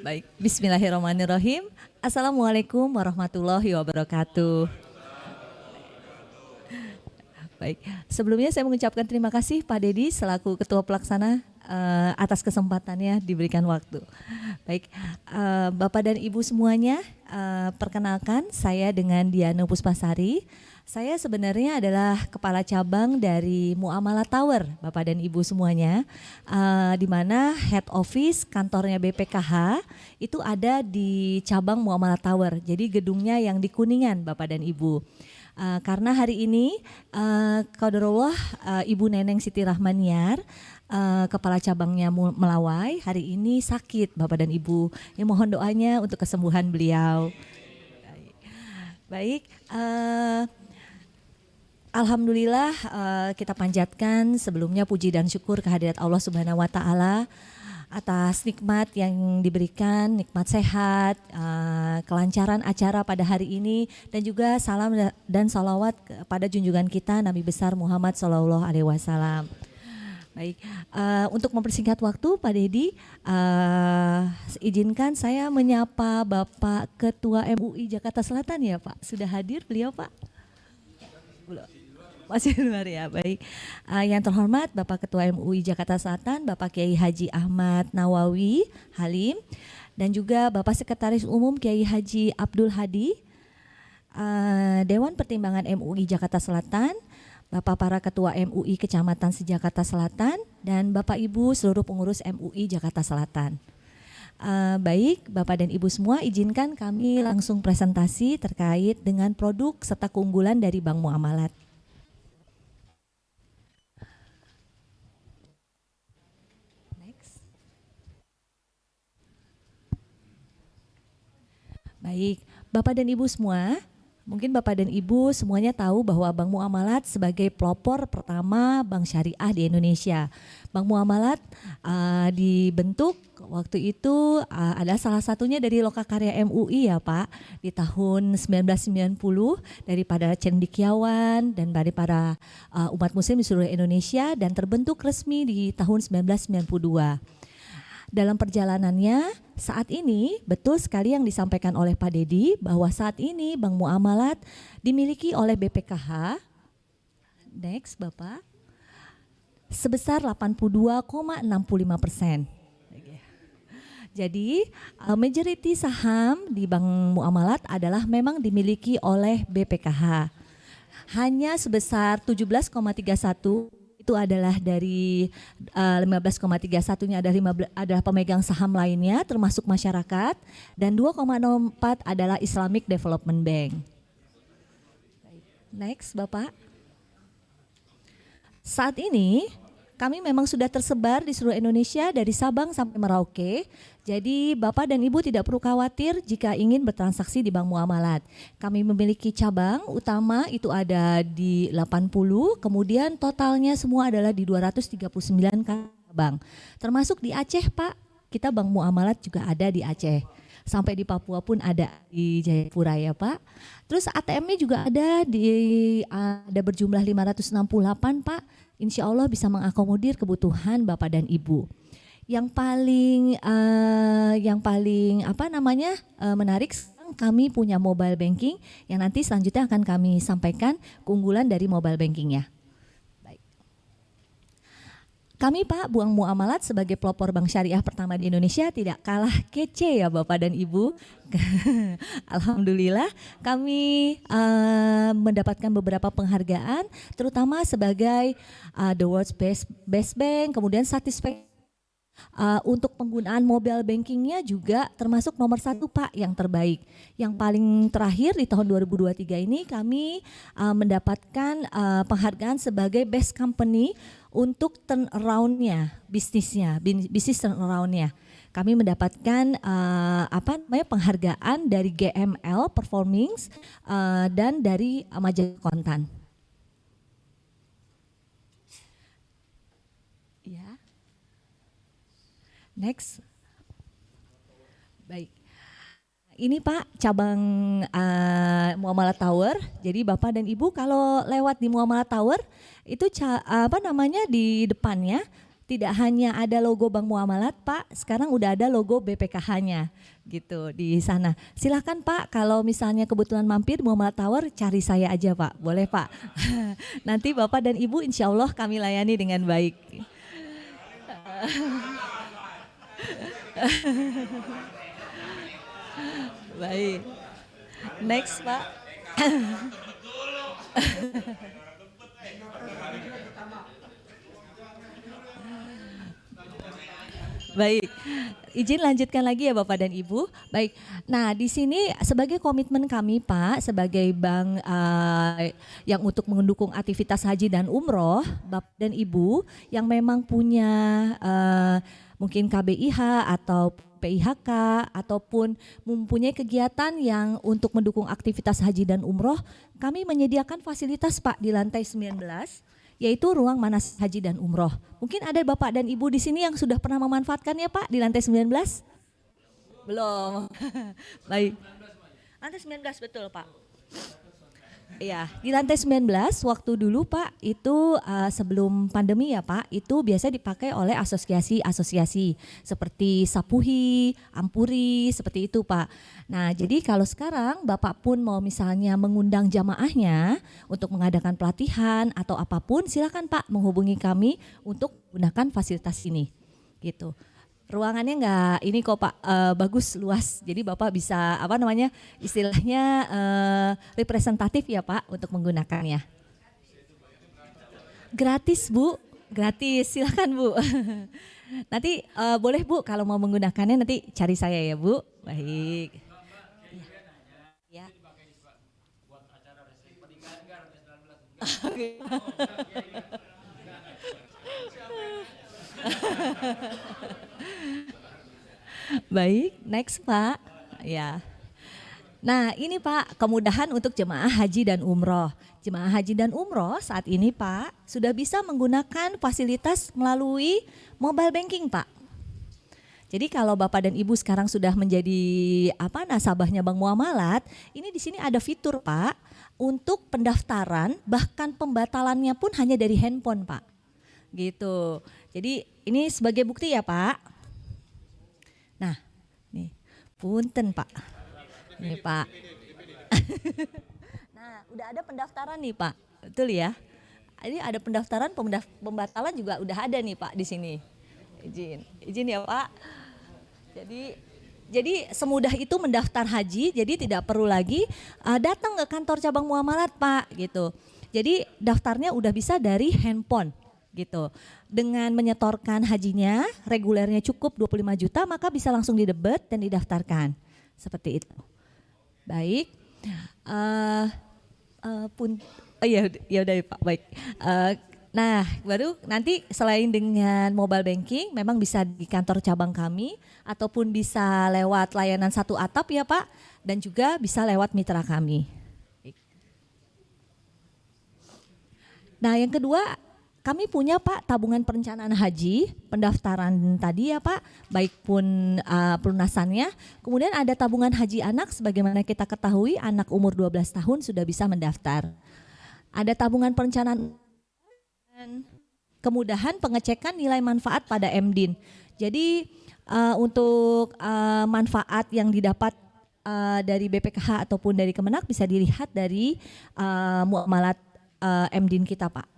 Baik, bismillahirrahmanirrahim. Assalamualaikum warahmatullahi wabarakatuh. Baik, sebelumnya saya mengucapkan terima kasih Pak Dedi selaku Ketua Pelaksana atas kesempatannya diberikan waktu. Baik, Bapak dan Ibu semuanya, perkenalkan saya dengan Diana Puspasari. Saya sebenarnya adalah Kepala Cabang dari Muamalah Tower, Bapak dan Ibu semuanya, di mana Head Office kantornya BPKH itu ada di cabang Muamalah Tower. Jadi gedungnya yang di Kuningan, Bapak dan Ibu. Karena hari ini qadarullah Ibu Neneng Siti Rahmaniar, Kepala Cabangnya Melawai, hari ini sakit Bapak dan Ibu. Ya, mohon doanya untuk kesembuhan beliau. Baik, alhamdulillah kita panjatkan sebelumnya puji dan syukur kehadirat Allah Subhanahu wa taala atas nikmat yang diberikan, nikmat sehat, kelancaran acara pada hari ini, dan juga salam dan salawat kepada junjungan kita Nabi besar Muhammad SAW. Baik, untuk mempersingkat waktu Pak Dedi, izinkan saya menyapa Bapak Ketua MUI Jakarta Selatan ya Pak. Sudah hadir beliau Pak? Masih luar ya, baik. Yang terhormat Bapak Ketua MUI Jakarta Selatan, Bapak Kiai Haji Ahmad Nawawi Halim, dan juga Bapak Sekretaris Umum Kiai Haji Abdul Hadi, Dewan Pertimbangan MUI Jakarta Selatan, Bapak para Ketua MUI Kecamatan se-Jakarta Selatan, dan Bapak Ibu seluruh pengurus MUI Jakarta Selatan. Baik, Bapak dan Ibu semua, izinkan kami langsung presentasi terkait dengan produk serta keunggulan dari Bank Muamalat. Baik, Bapak dan Ibu semua, mungkin Bapak dan Ibu semuanya tahu bahwa Bank Muamalat sebagai pelopor pertama bank syariah di Indonesia. Bank Muamalat dibentuk waktu itu adalah salah satunya dari Lokakarya MUI ya Pak, di tahun 1990 daripada cendekiawan dan dari para umat muslim di seluruh Indonesia, dan terbentuk resmi di tahun 1992. Dalam perjalanannya saat ini betul sekali yang disampaikan oleh Pak Dedi bahwa saat ini Bank Muamalat dimiliki oleh BPKH, next Bapak, sebesar 82,65%. Jadi majority saham di Bank Muamalat adalah memang dimiliki oleh BPKH. Hanya sebesar 17,31 itu adalah dari 15,31-nya adalah pemegang saham lainnya termasuk masyarakat, dan 2,04 adalah Islamic Development Bank. Next Bapak. Saat ini kami memang sudah tersebar di seluruh Indonesia dari Sabang sampai Merauke. Jadi Bapak dan Ibu tidak perlu khawatir jika ingin bertransaksi di Bank Muamalat. Kami memiliki cabang utama itu ada di 80, kemudian totalnya semua adalah di 239 cabang. Termasuk di Aceh Pak, kita Bank Muamalat juga ada di Aceh. Sampai di Papua pun ada di Jayapura ya Pak. Terus ATM-nya juga ada berjumlah 568 Pak. Insya Allah bisa mengakomodir kebutuhan Bapak dan Ibu. Yang paling menarik, kami punya mobile banking yang nanti selanjutnya akan kami sampaikan keunggulan dari mobile bankingnya. Baik. Kami Pak Bank Muamalat sebagai pelopor bank syariah pertama di Indonesia tidak kalah kece ya Bapak dan Ibu. Alhamdulillah kami mendapatkan beberapa penghargaan, terutama sebagai the world's best bank, kemudian satisfaction untuk penggunaan mobile bankingnya juga termasuk nomor 1 Pak yang terbaik. Yang paling terakhir di tahun 2023 ini kami mendapatkan penghargaan sebagai best company untuk turnaround-nya, bisnis turnaround-nya. Kami mendapatkan penghargaan dari GML Performings dan dari majalah Kontan. Ya. Next. Baik. Ini Pak cabang Muamalah Tower. Jadi Bapak dan Ibu kalau lewat di Muamalah Tower itu di depannya tidak hanya ada logo Bank Muamalat Pak, sekarang udah ada logo BPKH-nya gitu di sana. Silahkan Pak, kalau misalnya kebetulan mampir Muamalat Tower, cari saya aja Pak, boleh Pak. Nanti Bapak dan Ibu insya Allah kami layani dengan baik. Baik. Next Pak. Baik, izin lanjutkan lagi ya Bapak dan Ibu. Baik, nah di sini sebagai komitmen kami Pak, sebagai bank yang untuk mendukung aktivitas haji dan umroh, Bapak dan Ibu yang memang punya mungkin KBIH atau PIHK ataupun mempunyai kegiatan yang untuk mendukung aktivitas haji dan umroh, kami menyediakan fasilitas Pak di lantai 19, yaitu ruang manas haji dan umroh. Mungkin ada Bapak dan Ibu di sini yang sudah pernah memanfaatkannya Pak di lantai 19? Belum. Baik. Lantai 19 betul Pak. Iya, di lantai 19 waktu dulu Pak itu sebelum pandemi ya Pak, itu biasa dipakai oleh asosiasi-asosiasi seperti Sapuhi, Ampuri, seperti itu Pak. Nah, jadi kalau sekarang Bapak pun mau misalnya mengundang jamaahnya untuk mengadakan pelatihan atau apapun, silakan Pak menghubungi kami untuk gunakan fasilitas ini. Gitu. Ruangannya enggak ini kok Pak, bagus luas, jadi Bapak bisa apa namanya istilahnya representatif ya Pak untuk menggunakannya. Gratis Bu, gratis, silakan Bu. Nanti boleh Bu kalau mau menggunakannya nanti cari saya ya Bu. Baik. Ya. Baik, next Pak. Ya. Nah ini Pak, kemudahan untuk jemaah haji dan umroh. Jemaah haji dan umroh saat ini Pak sudah bisa menggunakan fasilitas melalui mobile banking Pak. Jadi kalau Bapak dan Ibu sekarang sudah menjadi nasabahnya Bank Muamalat, ini di sini ada fitur Pak untuk pendaftaran, bahkan pembatalannya pun hanya dari handphone Pak. Gitu. Jadi ini sebagai bukti ya Pak. Nah, nih, punten Pak. Nih Pak. Nah, udah ada pendaftaran nih Pak. Betul ya? Ini ada pendaftaran, pembatalan juga udah ada nih Pak di sini. Izin ya Pak. Jadi semudah itu mendaftar haji, jadi tidak perlu lagi datang ke kantor cabang Muamalat Pak gitu. Jadi daftarnya udah bisa dari handphone gitu. Dengan menyetorkan hajinya, regulernya cukup 25 juta, maka bisa langsung didebet dan didaftarkan. Seperti itu. Baik. Ya udah Pak, baik. Nah, baru nanti selain dengan mobile banking, memang bisa di kantor cabang kami ataupun bisa lewat layanan satu atap ya Pak, dan juga bisa lewat mitra kami. Nah, yang kedua, kami punya Pak tabungan perencanaan haji, pendaftaran tadi ya Pak, baik pun pelunasannya. Kemudian ada tabungan haji anak, sebagaimana kita ketahui anak umur 12 tahun sudah bisa mendaftar. Ada tabungan perencanaan, kemudahan pengecekan nilai manfaat pada MDIN. Jadi untuk manfaat yang didapat dari BPKH ataupun dari Kemenak bisa dilihat dari muamalat MDIN kita Pak.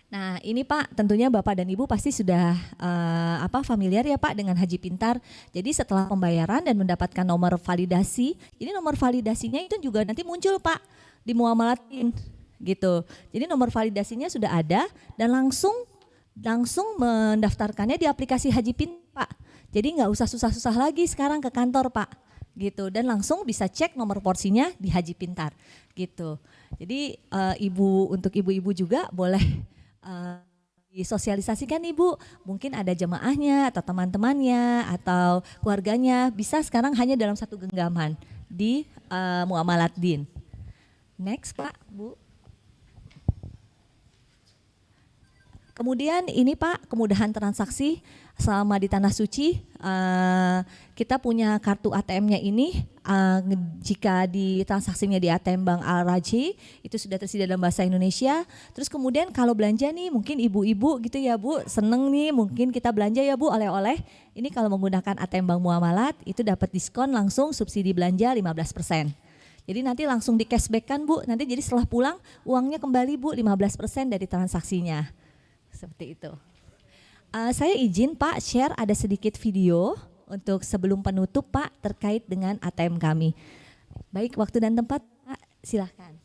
Nah ini Pak, tentunya Bapak dan Ibu pasti sudah familiar ya Pak dengan Haji Pintar. Jadi setelah pembayaran dan mendapatkan nomor validasi, jadi nomor validasinya itu juga nanti muncul Pak di Muamalatin gitu. Jadi nomor validasinya sudah ada dan langsung mendaftarkannya di aplikasi Haji Pintar Pak. Jadi nggak usah susah-susah lagi sekarang ke kantor Pak gitu, dan langsung bisa cek nomor porsinya di Haji Pintar gitu. Jadi untuk ibu-ibu juga boleh disosialisasikan Ibu, mungkin ada jemaahnya atau teman-temannya atau keluarganya bisa sekarang hanya dalam satu genggaman di Muamalat DIN. Next Pak, Bu. Kemudian ini Pak, kemudahan transaksi selama di Tanah Suci, kita punya kartu ATM-nya ini, jika di transaksinya di ATM Bank Al-Rajhi itu sudah tersedia dalam bahasa Indonesia. Terus kemudian kalau belanja nih, mungkin ibu-ibu gitu ya Bu, seneng nih mungkin kita belanja ya Bu oleh-oleh. Ini kalau menggunakan ATM Bank Muamalat itu dapat diskon langsung subsidi belanja 15%. Jadi nanti langsung di cashback kan Bu, nanti jadi setelah pulang uangnya kembali Bu 15% dari transaksinya. Seperti itu. Saya izin Pak share ada sedikit video untuk sebelum penutup Pak terkait dengan ATM kami. Baik, waktu dan tempat Pak, silahkan.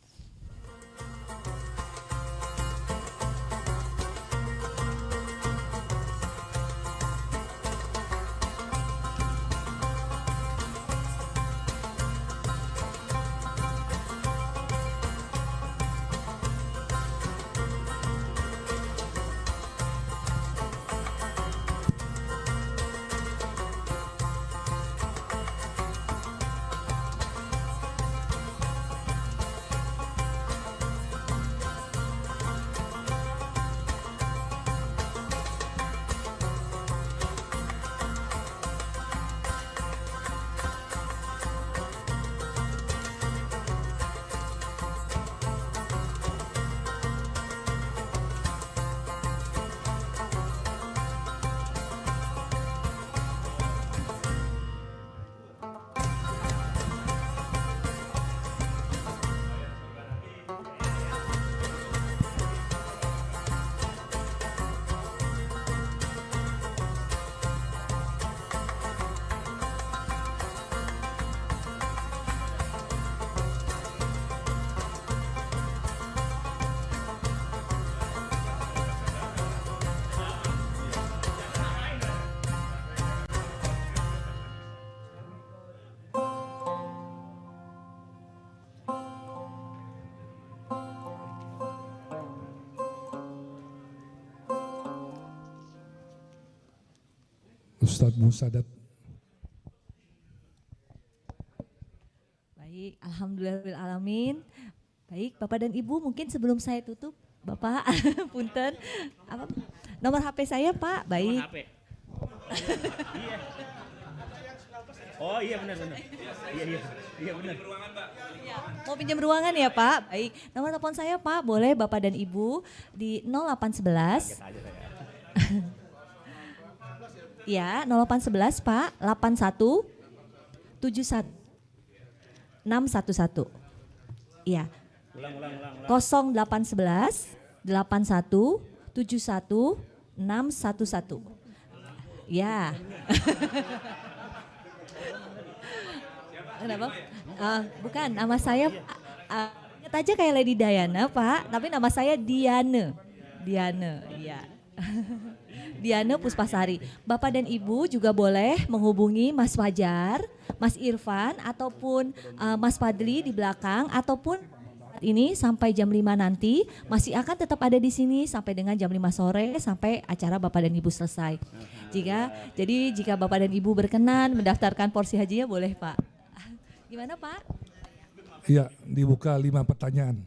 Ustadz Musadat. Baik, alhamdulillahirrahmanirrahim. Baik, Bapak dan Ibu, mungkin sebelum saya tutup, Bapak, punten, apa nomor HP saya Pak? Baik. Nomor HP. Oh iya benar. Iya benar. Mau pinjam ruangan ya Pak? Baik, nomor telepon saya Pak, boleh Bapak dan Ibu di 0811. Ya, 0811 Pak, 81 71 611. Iya. Ulang. 0811 81 71 611. Ya. Kenapa? Bukan, nama saya ingat aja kayak Lady Diana Pak, tapi nama saya Diana, iya. Diana Puspasari. Bapak dan Ibu juga boleh menghubungi Mas Fajar, Mas Irfan, ataupun Mas Fadli di belakang, ataupun ini sampai jam 5 nanti masih akan tetap ada di sini sampai dengan jam 5 sore sampai acara Bapak dan Ibu selesai. Jika Bapak dan Ibu berkenan mendaftarkan porsi hajinya boleh Pak. Gimana Pak? Iya, dibuka 5 pertanyaan.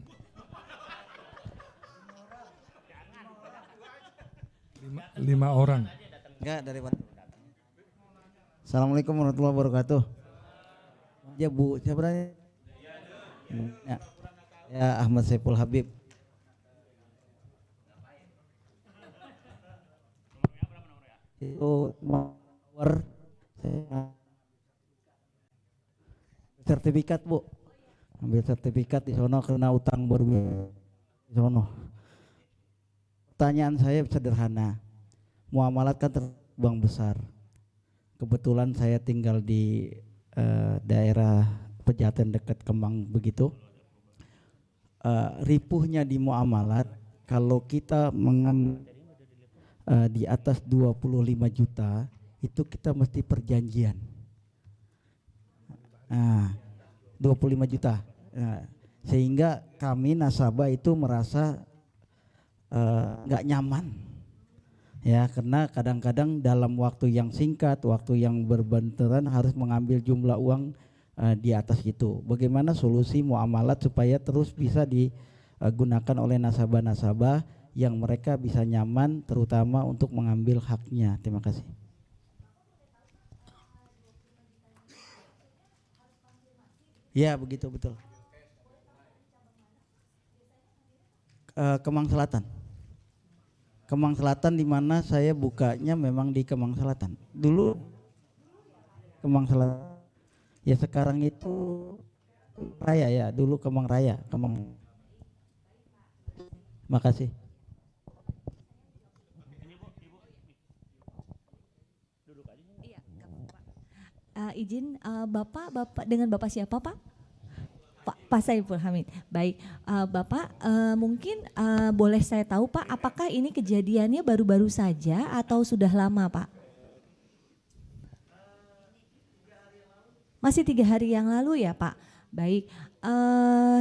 5 orang. Enggak, dari mana? Assalamualaikum warahmatullahi wabarakatuh. Ya Bu, siapa namanya? Ya Ahmad Saiful Habib. Itu nomor sertifikat Bu. Ambil sertifikat di sono kena utang baru di sono. Pertanyaan saya sederhana. Muamalat kan terbang besar. Kebetulan saya tinggal di daerah Pejaten dekat Kemang begitu. Ripuhnya di muamalat kalau kita mengambil di atas 25 juta itu kita mesti perjanjian. 25 juta. Sehingga kami nasabah itu merasa nggak nyaman ya, karena kadang-kadang dalam waktu yang singkat, waktu yang berbenturan harus mengambil jumlah uang di atas itu. Bagaimana solusi muamalat supaya terus bisa digunakan oleh nasabah-nasabah yang mereka bisa nyaman terutama untuk mengambil haknya. Terima kasih. Ya begitu betul. Kemang Selatan. Kemang Selatan di mana saya bukanya memang di Kemang Selatan. Dulu Kemang Selatan. Ya sekarang itu Raya ya, dulu Kemang Raya, Kemang. Makasih. Iya, izin Bapak dengan Bapak siapa Pak? Pak Saiful Hamid. Baik, Bapak mungkin boleh saya tahu Pak, apakah ini kejadiannya baru-baru saja atau sudah lama Pak? Masih 3 hari yang lalu ya Pak. Baik,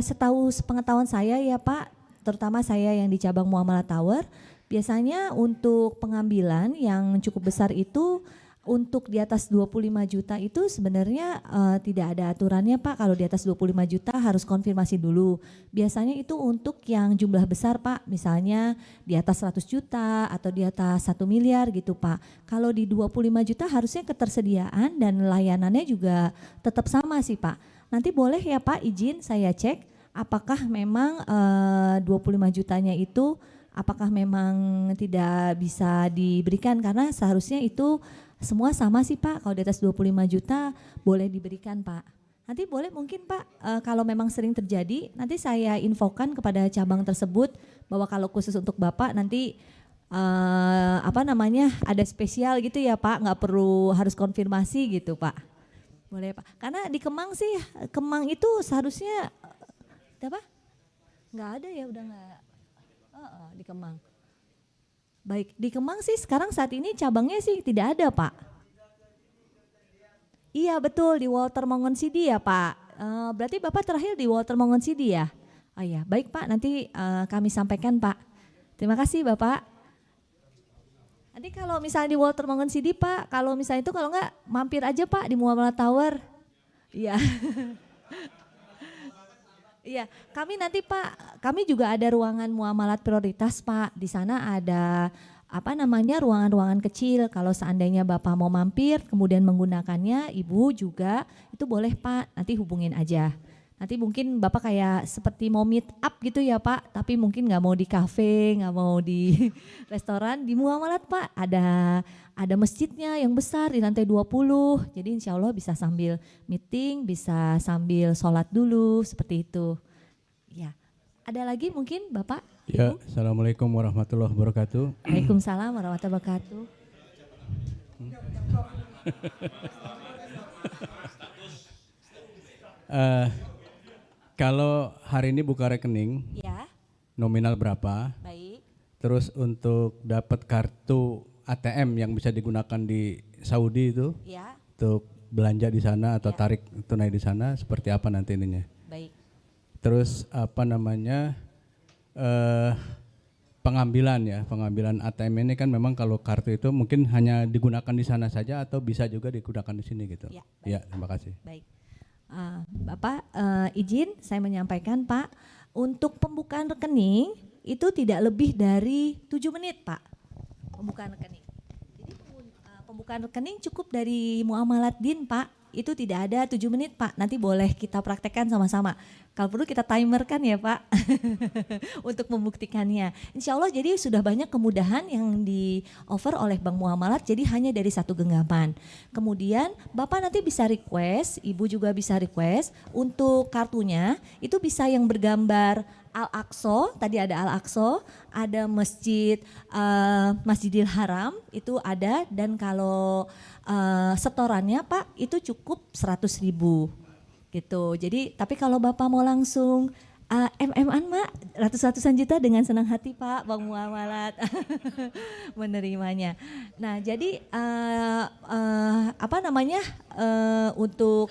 setahu sepengetahuan saya ya Pak, terutama saya yang di cabang Muamalah Tower, biasanya untuk pengambilan yang cukup besar itu untuk di atas 25 juta itu sebenarnya tidak ada aturannya Pak. Kalau di atas 25 juta harus konfirmasi dulu. Biasanya itu untuk yang jumlah besar Pak, misalnya di atas 100 juta atau di atas 1 miliar gitu Pak. Kalau di 25 juta harusnya ketersediaan dan layanannya juga tetap sama sih Pak. Nanti boleh ya Pak izin saya cek apakah memang 25 jutanya itu apakah memang tidak bisa diberikan, karena seharusnya itu semua sama sih Pak, kalau di atas 25 juta boleh diberikan Pak. Nanti boleh mungkin Pak, kalau memang sering terjadi, nanti saya infokan kepada cabang tersebut bahwa kalau khusus untuk Bapak nanti ada spesial gitu ya Pak, nggak perlu harus konfirmasi gitu Pak. Boleh Pak, karena di Kemang sih, Kemang itu seharusnya apa? Nggak ada ya, udah nggak di Kemang. Baik, di Kemang sih sekarang saat ini cabangnya sih tidak ada Pak. Iya betul, di Walter Mongon City ya Pak. Berarti Bapak terakhir di Walter Mongon City ya? Oh iya, baik Pak, nanti kami sampaikan Pak. Terima kasih Bapak. Nanti kalau misalnya di Walter Mongon City Pak, kalau misalnya itu kalau enggak mampir aja Pak di Muamalah Tower. Iya. Iya, kami nanti Pak, kami juga ada ruangan muamalat prioritas Pak. Di sana ada ruangan-ruangan kecil. Kalau seandainya Bapak mau mampir kemudian menggunakannya, Ibu juga itu boleh Pak. Nanti hubungin aja. Nanti mungkin Bapak kayak seperti mau meet up gitu ya Pak, tapi mungkin nggak mau di kafe, nggak mau di restoran, di muamalat Pak. Ada masjidnya yang besar di lantai 20, jadi insya Allah bisa sambil meeting, bisa sambil sholat dulu, seperti itu. Ya, ada lagi mungkin Bapak? Ya, Ibu? Assalamualaikum warahmatullahi wabarakatuh. Waalaikumsalam warahmatullahi wabarakatuh. Kalau hari ini buka rekening, Ya, nominal berapa? baik. Terus untuk dapat kartu ATM yang bisa digunakan di Saudi itu, Ya, untuk belanja di sana atau Ya. tarik tunai di sana, seperti apa nanti ininya? baik. Terus pengambilan ATM ini kan memang kalau kartu itu mungkin hanya digunakan di sana saja atau bisa juga digunakan di sini gitu. Ya, Ya, terima kasih. Baik. Bapak izin saya menyampaikan Pak, untuk pembukaan rekening itu tidak lebih dari 7 menit Pak, pembukaan rekening. Jadi pembukaan rekening cukup dari muamalat din Pak, itu tidak ada 7 menit Pak, nanti boleh kita praktekkan sama-sama. Kalau perlu kita timerkan ya Pak untuk membuktikannya. Insya Allah jadi sudah banyak kemudahan yang di offer oleh Bank Muamalat, jadi hanya dari satu genggaman. Kemudian Bapak nanti bisa request, Ibu juga bisa request untuk kartunya itu bisa yang bergambar Al-Aqsa, tadi ada Al-Aqsa, ada Masjidil Haram itu ada, dan kalau setorannya Pak itu cukup 100.000 gitu. Jadi tapi kalau Bapak mau langsung MM-an Mak, ratus-ratusan juta dengan senang hati Pak, Bank Muamalat menerimanya. Nah jadi untuk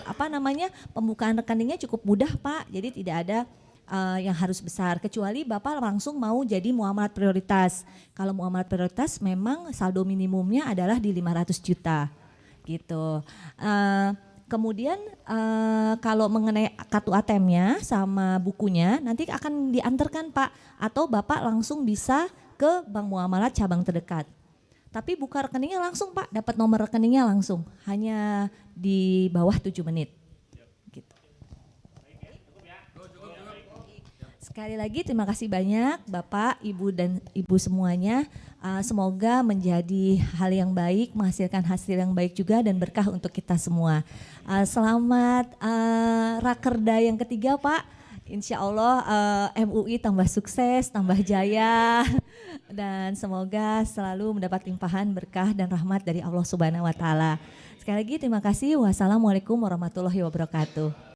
pembukaan rekeningnya cukup mudah Pak, jadi tidak ada yang harus besar, kecuali Bapak langsung mau jadi muamalat prioritas. Kalau muamalat prioritas memang saldo minimumnya adalah di 500 juta gitu. Kemudian kalau mengenai kartu ATM-nya sama bukunya nanti akan diantarkan Pak, atau Bapak langsung bisa ke ke bank muamalat cabang terdekat. Tapi buka rekeningnya langsung Pak, dapat nomor rekeningnya langsung, hanya di bawah 7 menit. Gitu. Sekali lagi terima kasih banyak Bapak, Ibu dan Ibu semuanya. Semoga menjadi hal yang baik, menghasilkan hasil yang baik juga dan berkah untuk kita semua. Selamat Rakerda yang ketiga Pak. Insya Allah MUI tambah sukses, tambah jaya, dan semoga selalu mendapat limpahan berkah dan rahmat dari Allah Subhanahu wa Ta'ala. Sekali lagi terima kasih. Wassalamualaikum warahmatullahi wabarakatuh.